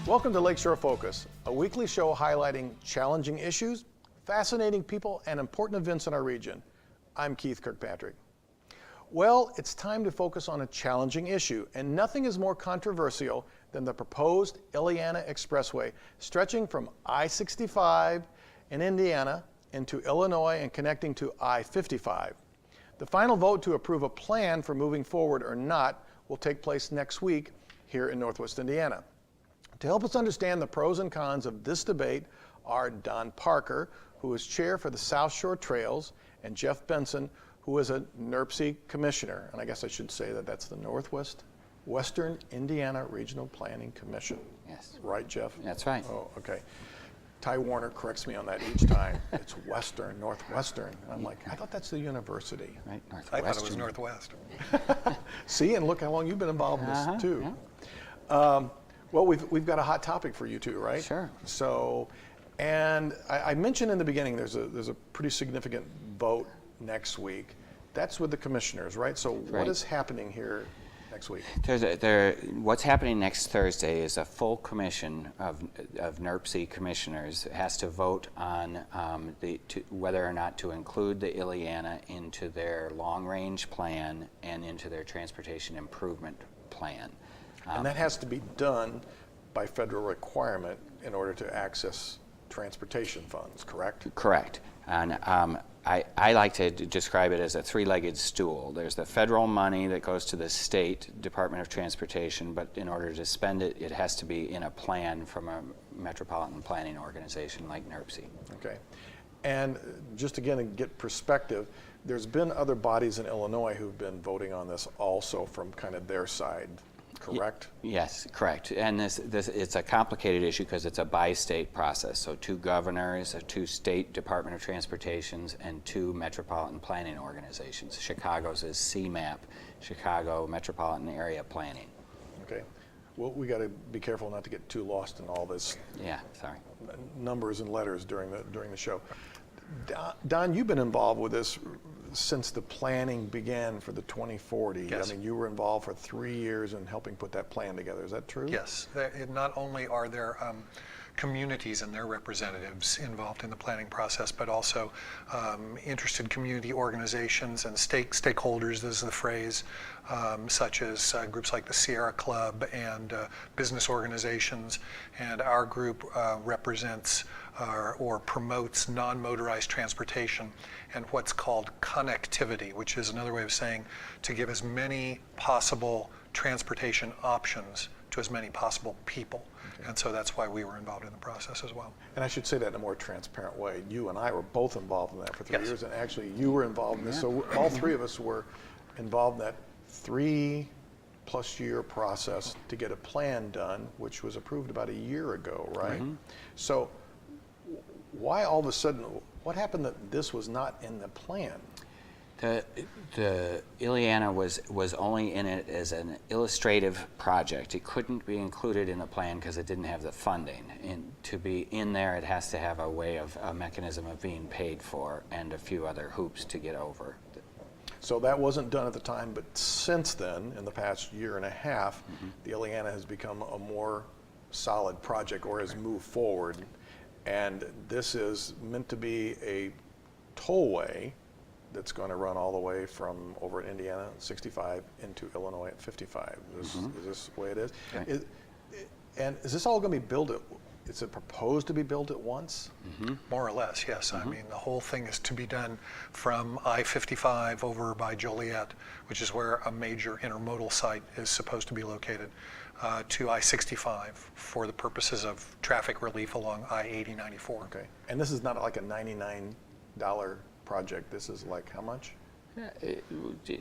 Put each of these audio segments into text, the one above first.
Welcome to Lakeshore Focus, a weekly show highlighting challenging issues, fascinating people, and important events in our region. I'm Keith Kirkpatrick. Well, it's time to focus on a challenging issue, and nothing is more controversial than the proposed Illiana Expressway stretching from I-65 in Indiana into Illinois and connecting to I-55. The final vote to approve a plan for moving forward or not will take place next week here in Northwest Indiana. To help us understand the pros and cons of this debate are Don Parker, who is chair for the South Shore Trails, and Geof Benson, who is a NERPC commissioner. And I guess I should say that that's the Western Indiana Regional Planning Commission. Yes. Right, Geof? That's right. Oh, okay. Ty Warner corrects me on that each time. It's Western, Northwestern. And I'm like, I thought that's the university. Right, I thought it was Northwest. See, and look how long you've been involved in this too. Yeah. Well, we've got a hot topic for you too, right? Sure. So, and I mentioned in the beginning there's a pretty significant vote next week. That's with the commissioners, right? So what is happening here next week? What's happening next Thursday is a full commission of NERPC commissioners has to vote on whether or not to include the Illiana into their long-range plan and into their transportation improvement plan. And that has to be done by federal requirement in order to access transportation funds, correct? Correct. And I like to describe it as a three-legged stool. There's the federal money that goes to the state Department of Transportation, but in order to spend it, it has to be in a plan from a metropolitan planning organization like NERPC. Okay. And just again to get perspective, there's been other bodies in Illinois who've been voting on this also from kind of their side, correct? Yes, correct. And this it's a complicated issue because it's a bi-state process. So 2 governors, 2 state Department of Transportations, and 2 metropolitan planning organizations. Chicago's is CMAP, Chicago Metropolitan Area Planning. Okay. Well, we got to be careful not to get too lost in all this. Yeah, sorry. Numbers and letters during the show. Don, you've been involved with this since the planning began for the 2040. Yes. I mean, you were involved for 3 years in helping put that plan together. Is that true? Yes. Not only are there communities and their representatives involved in the planning process, but also interested community organizations and stakeholders, is the phrase, such as groups like the Sierra Club and business organizations. And our group represents or promotes non-motorized transportation and what's called connectivity, which is another way of saying to give as many possible transportation options to as many possible people. Okay. And so that's why we were involved in the process as well. And I should say that in a more transparent way. You and I were both involved in that for 3 Yes. years, and actually you were involved in this. So all 3 of us were involved in that 3+ year process to get a plan done, which was approved about a year ago, right? Mm-hmm. So why all of a sudden, what happened that this was not in the plan? The Illiana was only in it as an illustrative project. It couldn't be included in the plan because it didn't have the funding. And to be in there, it has to have a mechanism of being paid for and a few other hoops to get over. So that wasn't done at the time, but since then, in the past year and a half, the Illiana has become a more solid project or has moved forward. And this is meant to be a tollway that's going to run all the way from over at Indiana 65 into Illinois at 55. Is this the way it is? Okay. And is this all going to be built is it proposed to be built at once? More or less, yes. I mean, the whole thing is to be done from I-55 over by Joliet, which is where a major intermodal site is supposed to be located, to I-65 for the purposes of traffic relief along I-80-94. Okay. And this is not like a $99 project. This is like how much?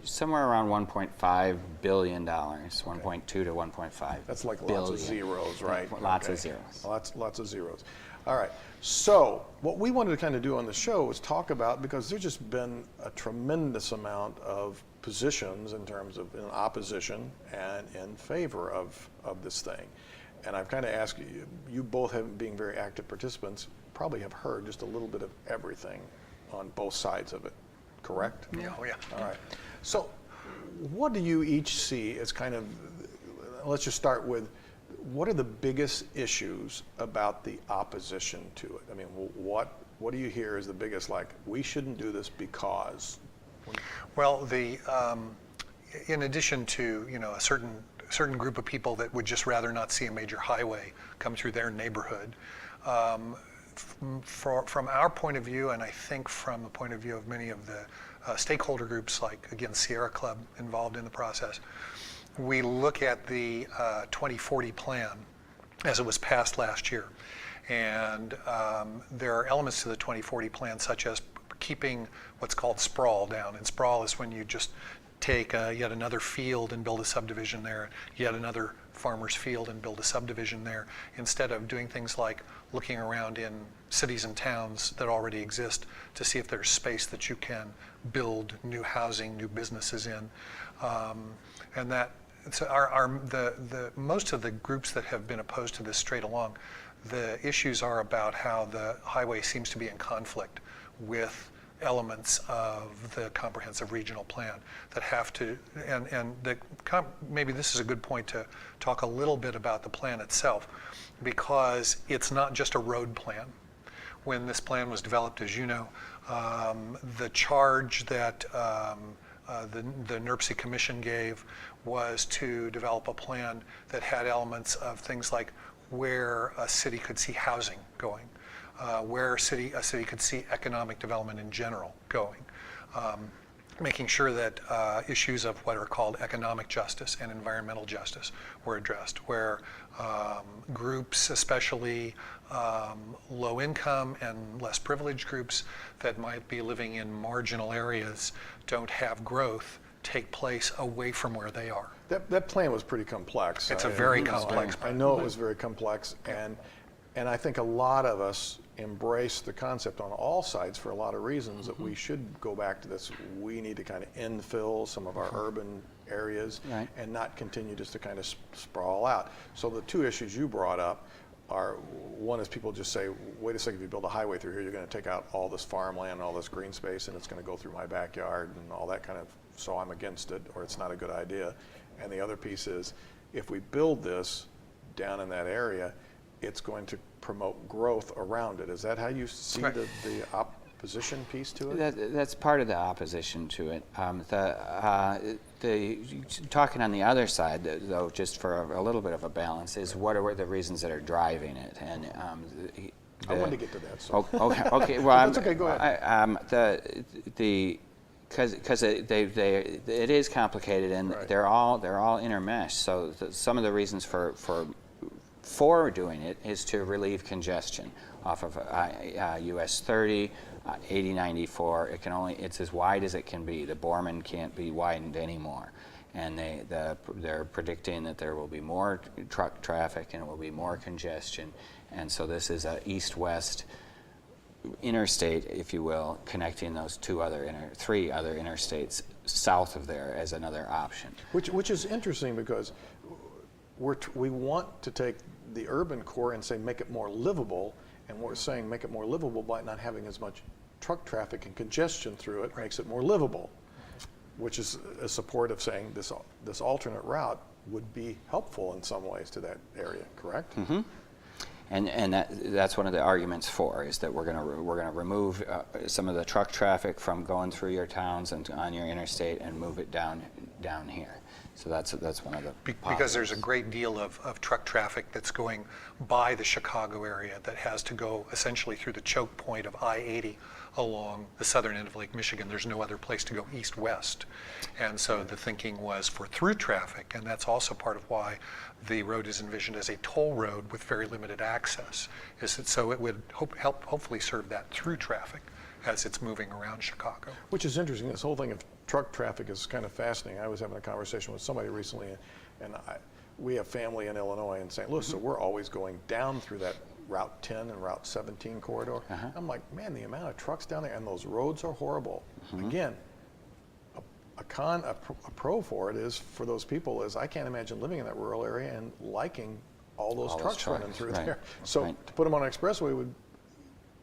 Somewhere around $1.5 billion, 1.2 to 1.5. That's like billion. Lots of zeros, right? Lots of zeros. Lots of zeros. All right. So what we wanted to kind of do on the show was talk about, because there's just been a tremendous amount of positions in terms of in opposition and in favor of this thing. And I've kind of asked you both have being very active participants, probably have heard just a little bit of everything on both sides of it. Correct? Yeah, oh yeah. All right. So what do you each see as kind of, let's just start with what are the biggest issues about the opposition to it? I mean, what do you hear is the biggest, like, we shouldn't do this because? Well, in addition to, a certain group of people that would just rather not see a major highway come through their neighborhood, from our point of view, and I think from the point of view of many of the stakeholder groups, like, again, Sierra Club involved in the process, we look at the 2040 plan as it was passed last year. And there are elements to the 2040 plan, such as keeping what's called sprawl down. And sprawl is when you just take yet another field and build a subdivision there, yet another farmer's field and build a subdivision there, instead of doing things like looking around in cities and towns that already exist to see if there's space that you can build new housing, new businesses in. And that, so the most of the groups that have been opposed to this straight along, the issues are about how the highway seems to be in conflict with elements of the comprehensive regional plan that have to, maybe this is a good point to talk a little bit about the plan itself, because it's not just a road plan. When this plan was developed, as you know, the charge that the NERPC Commission gave was to develop a plan that had elements of things like where a city could see housing going, where a city could see economic development in general going, making sure that issues of what are called economic justice and environmental justice were addressed, where groups, especially low income and less privileged groups that might be living in marginal areas, don't have growth take place away from where they are. That plan was pretty complex. It's a very complex plan. I know it was very complex, and I think a lot of us embrace the concept on all sides for a lot of reasons that we should go back to this. We need to kind of infill some of our urban areas and not continue just to kind of sprawl out. So the two issues you brought up are, one is people just say, wait a second, if you build a highway through here, you're going to take out all this farmland and all this green space, and it's going to go through my backyard and all that kind of, so I'm against it, or it's not a good idea. And the other piece is, if we build this down in that area, it's going to promote growth around it. Is that how you see the opposition piece to it? That's part of the opposition to it. Talking on the other side, though, just for a little bit of a balance, is what are the reasons that are driving it? And I wanted to get to that. So. Okay. Well, that's okay. Go ahead. Because it is complicated, and they're all intermeshed. So some of the reasons for doing it is to relieve congestion off of US 30, 8094. It's as wide as it can be. The Borman can't be widened anymore, and they're predicting that there will be more truck traffic and it will be more congestion, and so this is a east-west interstate, if you will, connecting those three other interstates south of there as another option. Which is interesting, because we want to take the urban core and say make it more livable, and we're saying make it more livable by not having as much truck traffic and congestion through it makes it more livable, which is a support of saying this alternate route would be helpful in some ways to that area, correct? Mm-hmm. And that's one of the arguments for, is that we're going to remove some of the truck traffic from going through your towns and on your interstate and move it down here. So that's one of the because there's a great deal of truck traffic that's going by the Chicago area that has to go essentially through the choke point of I-80 along the southern end of Lake Michigan. There's no other place to go east-west. And so the thinking was for through traffic, and that's also part of why the road is envisioned as a toll road with very limited access, is that so it would hopefully serve that through traffic as it's moving around Chicago. Which is interesting. This whole thing of truck traffic is kind of fascinating. I was having a conversation with somebody recently, and we have family in Illinois and St. Louis, so we're always going down through that Route 10 and Route 17 corridor. I'm like, man, the amount of trucks down there, and those roads are horrible. Again, a pro for it is, for those people, is I can't imagine living in that rural area and liking all those trucks running through there. So to put them on an expressway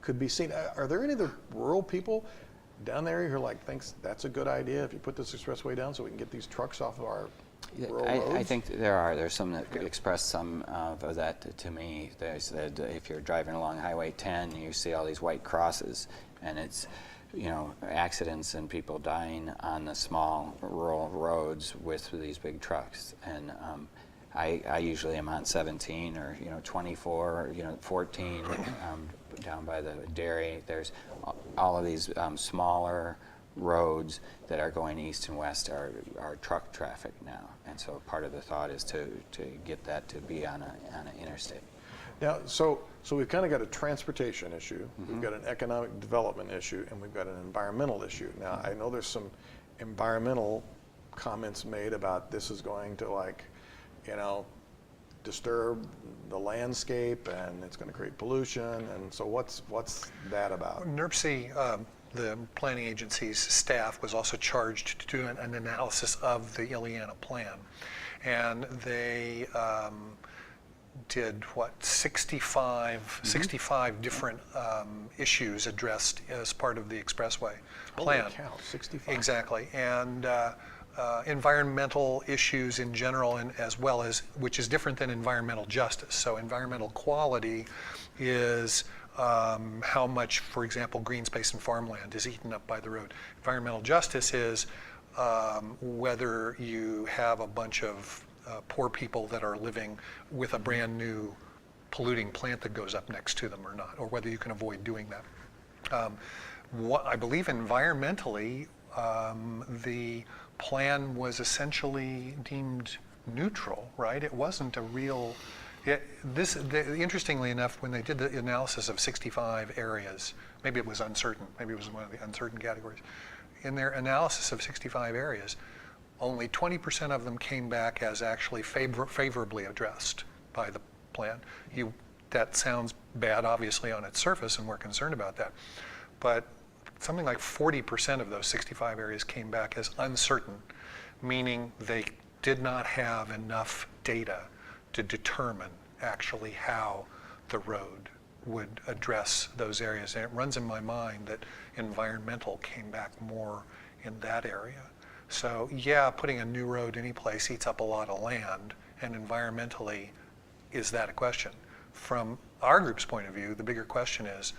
could be seen. Are there any other rural people down there who are like, thinks that's a good idea if you put this expressway down so we can get these trucks off of our rural I roads? think there's some that express some of that to me. There's that if you're driving along Highway 10, you see all these white crosses, and it's, accidents and people dying on the small rural roads with these big trucks. And I usually am on 17 or 24 or 14 down by the dairy. There's all of these smaller roads that are going east and west are truck traffic now, and so part of the thought is to get that to be on an interstate. Now, so we've kind of got a transportation issue, we've got an economic development issue, and we've got an environmental issue. Now, I know there's some environmental comments made about this is going to disturb the landscape and it's going to create pollution, and so what's that about? NERPC, the planning agency's staff, was also charged to do an analysis of the Ileana plan, and they did 65 different issues addressed as part of the expressway plan. Holy cow, 65. Exactly, and environmental issues in general, and as well as, which is different than environmental justice. So environmental quality is how much, for example, green space and farmland is eaten up by the road. Environmental justice is whether you have a bunch of poor people that are living with a brand new polluting plant that goes up next to them or not, or whether you can avoid doing that. What I believe environmentally, the plan was essentially deemed neutral, right? It wasn't a real. Interestingly enough, when they did the analysis of 65 areas, maybe it was uncertain, maybe it was one of the uncertain categories. In their analysis of 65 areas, only 20% of them came back as actually favorably addressed by the plan. That sounds bad, obviously, on its surface, and we're concerned about that. But something like 40% of those 65 areas came back as uncertain, meaning they did not have enough data to determine actually how the road would address those areas. And it runs in my mind that environmental came back more in that area. So yeah, putting a new road any place eats up a lot of land, and environmentally, is that a question? From our group's point of view, the bigger question is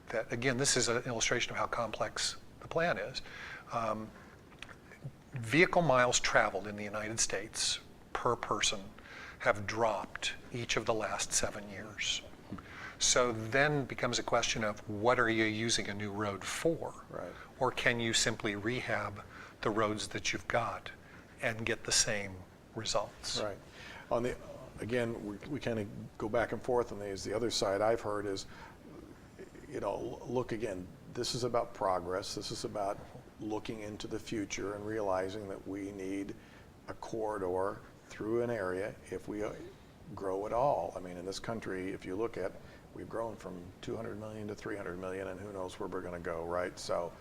that, again, this is an illustration of how complex the plan is. Vehicle miles traveled in the United States per person have dropped each of the last 7 years. So then becomes a question of what are you using a new road for? Right. Or can you simply rehab the roads that you've got and get the same results? Right. Again, we kind of go back and forth on these. The other side I've heard is, look, again, this is about progress. This is about looking into the future and realizing that we need a corridor through an area if we grow at all. I mean, in this country, if you look at, we've grown from 200 million to 300 million, and who knows where we're going to go, right? So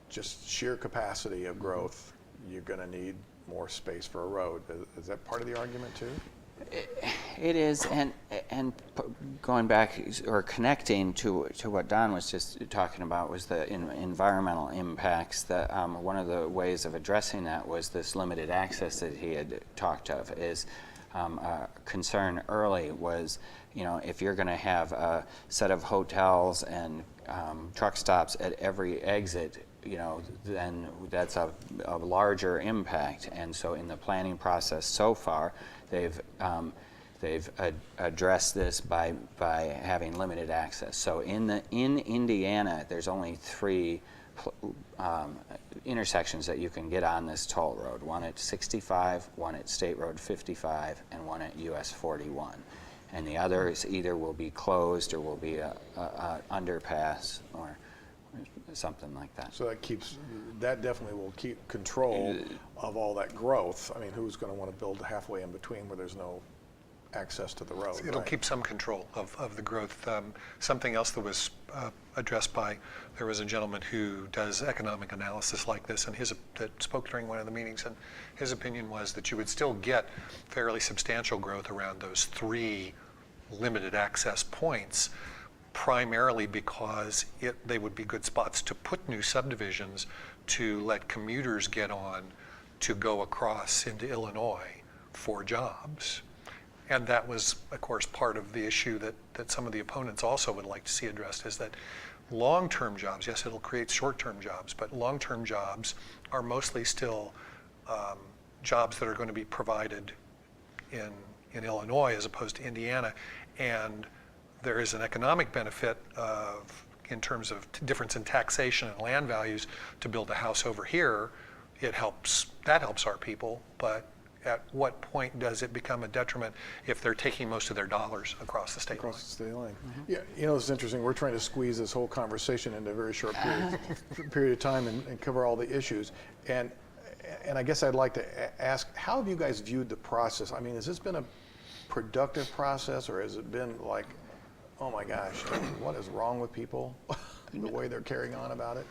just sheer capacity of growth, you're going to need more space for a road. Is that part of the argument too? It is, and going back or connecting to what Don was just talking about was the environmental impacts. That one of the ways of addressing that was this limited access that he had talked of. Is a concern early was, if you're going to have a set of hotels and truck stops at every exit, then that's a larger impact. And so in the planning process so far, they've addressed this by having limited access. So in Indiana, there's only 3 intersections that you can get on this toll road. One at 65, one at State Road 55, and one at US 41. And the others either will be closed or will be a underpass or something like that. So that definitely will keep control of all that growth. I mean, who's going to want to build halfway in between where there's no access to the road? It'll keep some control of the growth. Something else that was addressed there was a gentleman who does economic analysis like this, and that spoke during one of the meetings, and his opinion was that you would still get fairly substantial growth around those 3 limited access points, primarily because they would be good spots to put new subdivisions to let commuters get on to go across into Illinois for jobs. And that was, of course, part of the issue that some of the opponents also would like to see addressed, is that long-term jobs, yes, it'll create short-term jobs, but long-term jobs are mostly still jobs that are going to be provided in Illinois as opposed to Indiana. And there is an economic benefit in terms of difference in taxation and land values to build a house over here. That helps our people, but at what point does it become a detriment if they're taking most of their dollars across the state line? Across the state line. Yeah, it's interesting. We're trying to squeeze this whole conversation into a very short period of time and cover all the issues. And I guess I'd like to ask, how have you guys viewed the process? I mean, has this been a productive process, or has it been like, oh my gosh, what is wrong with people, the way they're carrying on about it?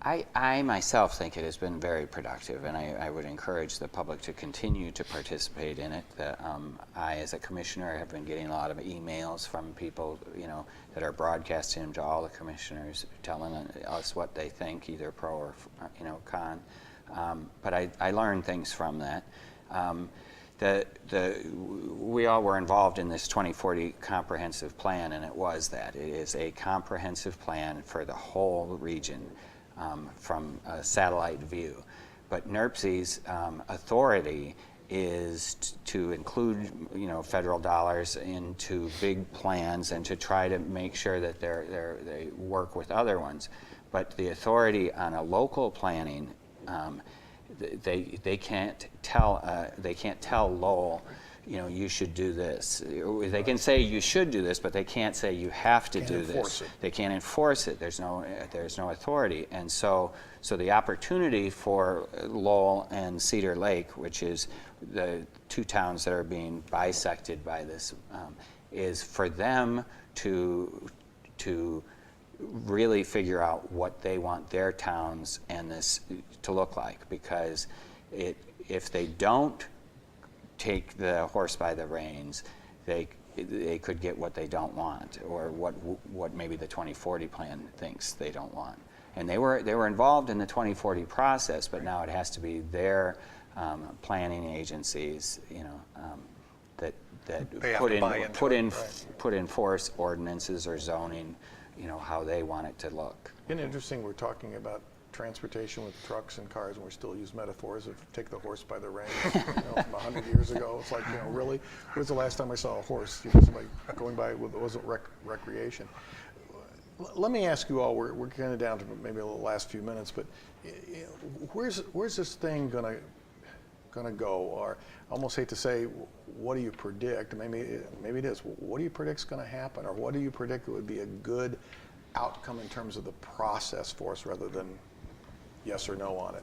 I myself think it has been very productive, and I would encourage the public to continue to participate in it. I, as a commissioner, have been getting a lot of emails from people, that are broadcasting them to all the commissioners, telling us what they think, either pro or con. But I learned things from that. We all were involved in this 2040 comprehensive plan, and it was that. It is a comprehensive plan for the whole region. From a satellite view. But NERPC's authority is to include, federal dollars into big plans and to try to make sure that they work with other ones. But the authority on a local planning, they can't tell Lowell, you should do this. They can say you should do this, but they can't say you have to do this. They can't enforce it. There's no authority. And so the opportunity for Lowell and Cedar Lake, which is the two towns that are being bisected by this, is for them to really figure out what they want their towns and this to look like. Because if they don't take the horse by the reins, they could get what they don't want, or what maybe the 2040 plan thinks they don't want. And they were involved in the 2040 process, but now it has to be their planning agencies, that put in force ordinances or zoning, how they want it to look. Isn't it interesting? We're talking about transportation with trucks and cars, and we still use metaphors of take the horse by the reins. From 100 years ago, it's like, really? When's the last time I saw a horse? Somebody going by with, it wasn't recreation. Let me ask you all. We're kind of down to maybe the last few minutes, but where's this thing gonna go? Or I almost hate to say, what do you predict? Maybe it is. What do you predict's going to happen, or what do you predict would be a good outcome in terms of the process for us, rather than yes or no on it?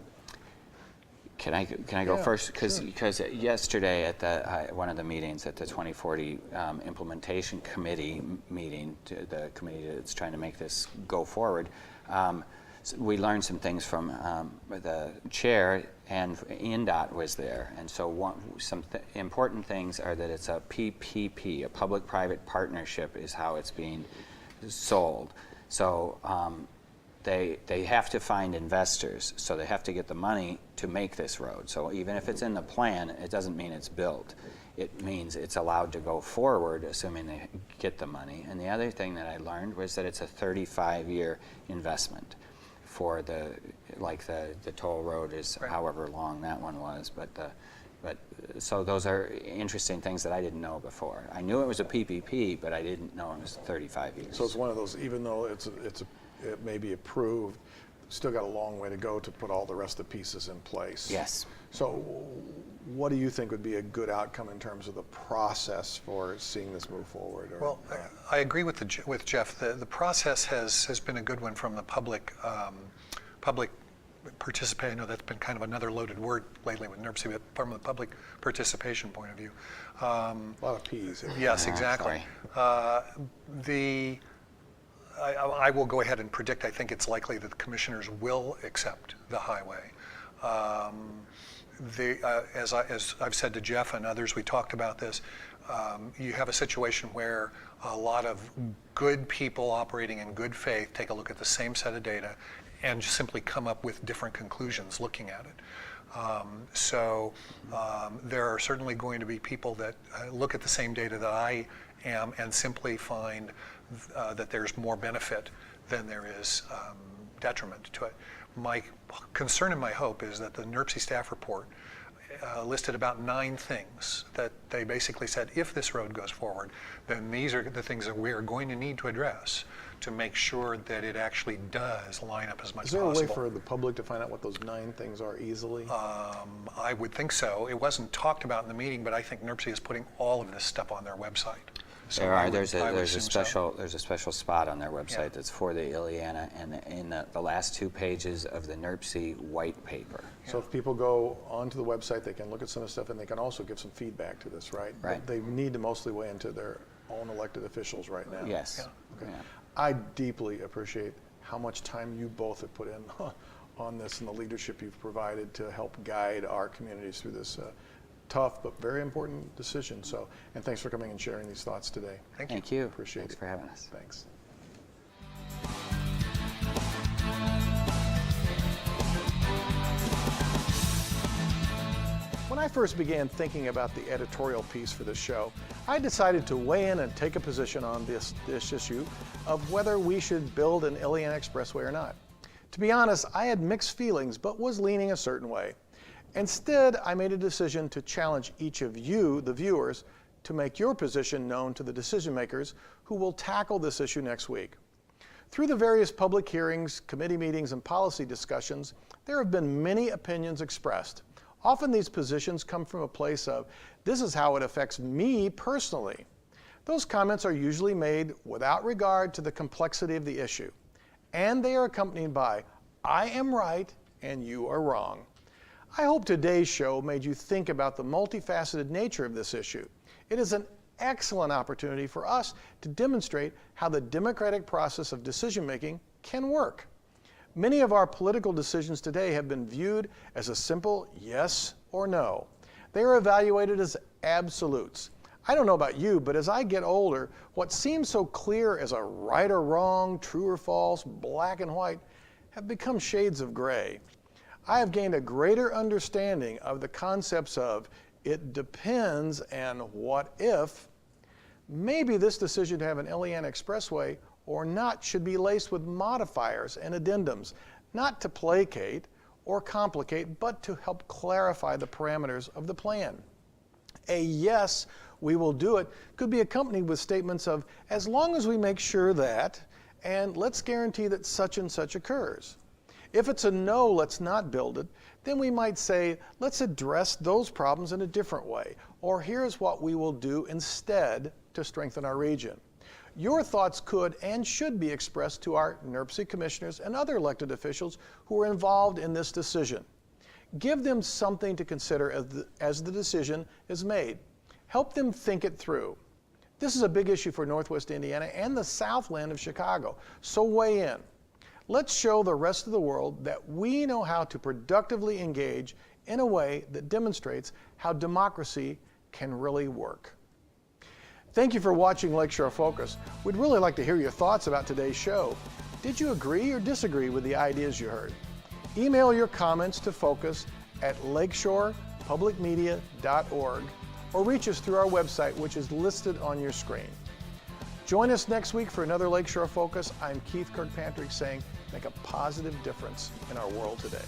Can I go first? Because yesterday at one of the meetings at the 2040 implementation committee meeting, the committee that's trying to make this go forward, we learned some things from the chair, and INDOT was there. And so some important things are that it's a PPP, a public-private partnership is how it's being sold. So they have to find investors, so they have to get the money to make this road. So even if it's in the plan, it doesn't mean it's built. It means it's allowed to go forward, assuming they get the money. And the other thing that I learned was that it's a 35-year investment for the toll road is however long that one was. But so those are interesting things that I didn't know before. I knew it was a PPP, but I didn't know it was 35 years. So it's one of those, even though it may be approved, still got a long way to go to put all the rest of the pieces in place. Yes. So what do you think would be a good outcome in terms of the process for seeing this move forward? Well, I agree with Geof. The process has been a good one from the public participate. I know that's been kind of another loaded word lately with NERPC, but from the public participation point of view. A lot of P's. Yes, exactly. I will go ahead and predict, I think it's likely that the commissioners will accept the highway. As I've said to Geof and others, we talked about this, you have a situation where a lot of good people operating in good faith take a look at the same set of data and just simply come up with different conclusions looking at it. There are certainly going to be people that look at the same data that I am and simply find that there's more benefit than there is detriment to it. My concern and my hope is that the NERPC staff report listed about 9 things that they basically said, if this road goes forward, then these are the things that we are going to need to address to make sure that it actually does line up as much as possible. Is there a way for the public to find out what those 9 things are easily? I would think so. It wasn't talked about in the meeting, but I think NERPC is putting all of this stuff on their website. So There's a special spot on their website that's for the Ileana, and in the last 2 pages of the NERPC white paper. So if people go onto the website, they can look at some of the stuff, and they can also give some feedback to this, right? Right. But they need to mostly weigh into their own elected officials right now. Yes. Okay. Yeah. I deeply appreciate how much time you both have put in on this and the leadership you've provided to help guide our communities through this tough but very important decision. So, and thanks for coming and sharing these thoughts today. Thank you. Appreciate Thanks it. for having us. Thanks. When I first began thinking about the editorial piece for this show, I decided to weigh in and take a position on this issue of whether we should build an Ileana Expressway or not. To be honest, I had mixed feelings, but was leaning a certain way. Instead, I made a decision to challenge each of you, the viewers, to make your position known to the decision makers who will tackle this issue next week. Through the various public hearings, committee meetings, and policy discussions, there have been many opinions expressed. Often these positions come from a place of, this is how it affects me personally. Those comments are usually made without regard to the complexity of the issue, and they are accompanied by, I am right and you are wrong. I hope today's show made you think about the multifaceted nature of this issue. It is an excellent opportunity for us to demonstrate how the democratic process of decision-making can work. Many of our political decisions today have been viewed as a simple yes or no. They are evaluated as absolutes. I don't know about you, but as I get older, what seems so clear as a right or wrong, true or false, black and white, have become shades of gray. I have gained a greater understanding of the concepts of it depends and what if. Maybe this decision to have an Ileana Expressway or not should be laced with modifiers and addendums, not to placate or complicate, but to help clarify the parameters of the plan. A yes, we will do it could be accompanied with statements of, as long as we make sure that, and let's guarantee that such and such occurs. If it's a no, let's not build it, then we might say, let's address those problems in a different way, or here's what we will do instead to strengthen our region. Your thoughts could and should be expressed to our NERPC commissioners and other elected officials who are involved in this decision. Give them something to consider as the decision is made. Help them think it through. This is a big issue for Northwest Indiana and the Southland of Chicago, so weigh in. Let's show the rest of the world that we know how to productively engage in a way that demonstrates how democracy can really work. Thank you for watching Lakeshore Focus. We'd really like to hear your thoughts about today's show. Did you agree or disagree with the ideas you heard? Email your comments to focus@lakeshorepublicmedia.org or reach us through our website, which is listed on your screen. Join us next week for another Lakeshore Focus. I'm Keith Kirkpatrick saying, make a positive difference in our world today.